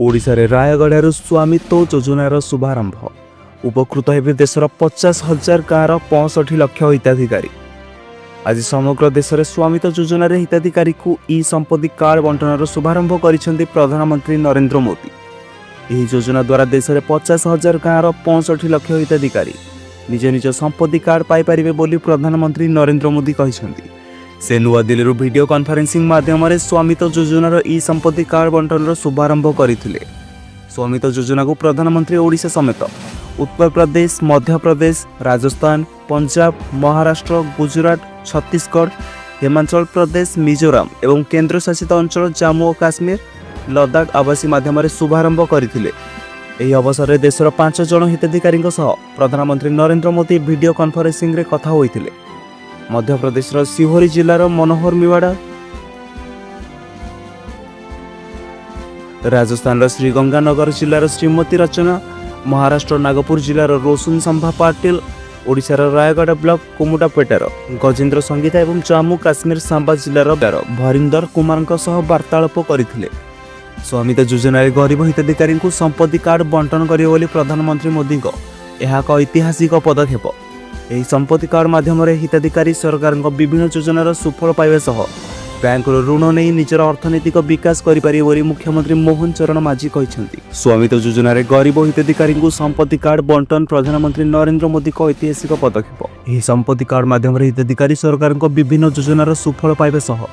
ओडिशा रे रायगढ़ स्वामित्व योजनार शुभारंभ। उपकृत हेबे देशर 50,000 गाँवर 65 लाख हिताधिकारी। आज समग्र देश में स्वामित्व योजन हिताधिकारी को ई संपत्ति कार्ड बंटन शुभारंभ कर प्रधानमंत्री नरेंद्र मोदी। यह योजना द्वारा देश में 50,000 गाँवर 65 लाख हिताधिकारी निज निज संपत्ति कार्ड पाइपर बोली प्रधानमंत्री नरेंद्र मोदी कहते। से नुआ दिल्ली वीडियो कॉन्फ्रेंसिंग माध्यम स्वामित्व योजनार ई संपत्ति कार्ड बंटन शुभारंभ करते। स्वामित्व योजना को प्रधानमंत्री ओडिशा समेत उत्तर प्रदेश, मध्य प्रदेश, राजस्थान, पंजाब, महाराष्ट्र, गुजरात, छत्तीसगढ़, हिमाचल प्रदेश, मिजोराम एवं केंद्र शासित अंचल जम्मू और काश्मीर, लद्दाख आवासी माध्यम शुभारंभ करते। यह अवसर में देशर 5 जन हिताधिकारी प्रधानमंत्री नरेंद्र मोदी वीडियो कॉन्फ्रेंसिंग रे कथा होइथिले। मध्य प्रदेश शिवहरी जिलार मनोहर मिवाड़ा, राजस्थान श्रीगंगानगर जिलार श्रीमती रचना, महाराष्ट्र नागपुर जिलार रोशन संभा पाटिल, ओडिशार रायगढ़ ब्लॉक कुमुटापेटार गजेंद्र संगीता एवं जम्मू काश्मीर सांबा जिलार भरिंदर कुमार वार्तालाप करथिले। स्वामित्व योजना गरीब हिताधिकारी को संपत्ति कार्ड बंटन करिवे प्रधानमंत्री मोदी यह एक ऐतिहासिक पदक्षेप। यह संपत्ति कार्ड माध्यम हिताधिकारी सरकार विभिन्न योजनार सुफल पाइबा सह बैंक ऋण नहीं निजर अर्थनैतिक विकास करें मुख्यमंत्री मोहन चरण माझी कहते। स्वामित्व योजन गरीब हिताधिकारी को संपत्ति कार्ड बंटन प्रधानमंत्री नरेंद्र मोदी का ऐतिहासिक पदक्षेप। यह संपत्ति कार्ड माध्यम हिताधिकारी सरकार विभिन्न योजनार सुफल पाइबा सह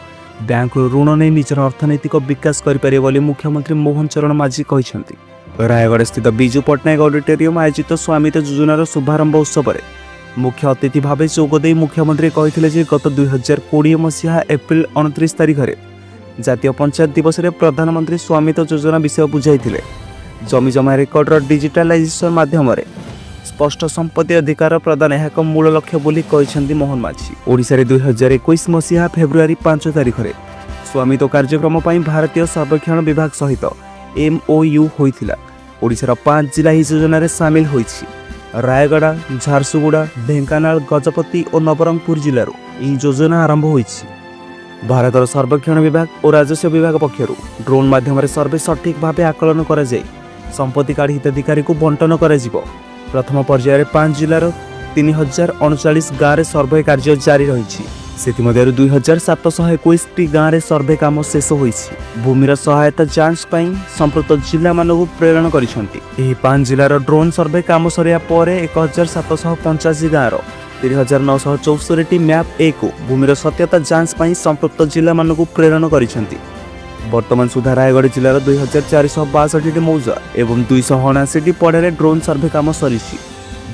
बैंक ऋण नहीं निजर अर्थनैतिक विकास करें मुख्यमंत्री मोहन चरण माझी कहते। रायगढ़ स्थित विजु पट्टनायक ऑडिटोरियम आयोजित स्वामित्व योजनार शुभारंभ उत्सव में मुख्य अतिथि भाव जोगदे मुख्यमंत्री कहते गत 2020 मसीहा एप्रिल 29 तारिख में जातीय पंचायत दिवस में प्रधानमंत्री स्वामित्व योजना विषय बुझाई। जमी जमा रेकर्डर डिजिटालाइजेशन माध्यम स्पष्ट संपत्ति अधिकार प्रदान एक मूल लक्ष्य बोली कहते मोहन माझी। ओडिशा रे 2021 मसीहा फेब्रुआरी 5 तारिख में स्वामित्व कार्यक्रम भारतीय सर्वेक्षण विभाग सहित MOU होइथिला। ओडिशार 5 जिला इस योजन सामिल होइछि। रायगढ़, झारसुगुड़ा, ढेंकानाल, गजपति और नवरंगपुर जिलूर यह योजना आरंभ होइछि। भारतर सर्वेक्षण विभाग और राजस्व विभाग पक्षर ड्रोन माध्यम सर्वे सठिक भाव आकलन कर संपत्ति कार्ड हिताधिकारी को बंटन कर। प्रथम पर्यायर 5 जिलार 3039 गाँव में सर्वे कार्य जारी रही। से 2721 गाँव में सर्वे काम शेष होइछि। भूमिर सहायता जांच पाई संप्रत जिला मानक प्रेरण करिसेंति। एही 5 जिलार ड्रोन सर्वे काम सरिया परे 1785 गाँव 3964 मैप ए को भूमिर सत्यता जांच पाई संप्रत जिला मानक प्रेरण करिसेंति। वर्तमान सुधा रायगढ़ जिलार 2462 मौजा एवं 279 पड़े ड्रोन सर्वे काम सरिछि।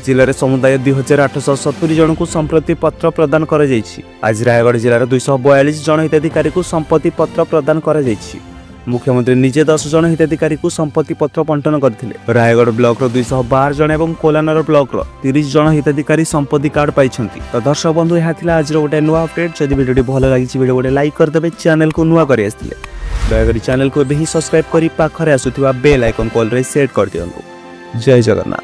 जिले समुदाय 2870 जन को संपत्ति पत्र प्रदान कर। आज रायगढ़ जिलार 242 जन हिताधिकारी को संपत्ति पत्र प्रदान कर। मुख्यमंत्री निजे 10 जन हिताधिकारी को संपत्ति पत्र बंटन करथिले। रायगढ़ ब्लॉक 212 जन और कोलानर ब्लॉक 30 जन हिताधिकारी संपत्ति कार्ड पाई। तो दर्शक बंधु यह आज गोटे नुआ अपडेट। जब वीडियो भल लगी वीडियो गोटे लाइक करदे। चैनल को नुआ कर दयाकोरी चैनल को सब्सक्राइब कर पाखरे आसुथिबा बेल आइकन कॉल रे सेट कर दियंतु। जय जगन्नाथ।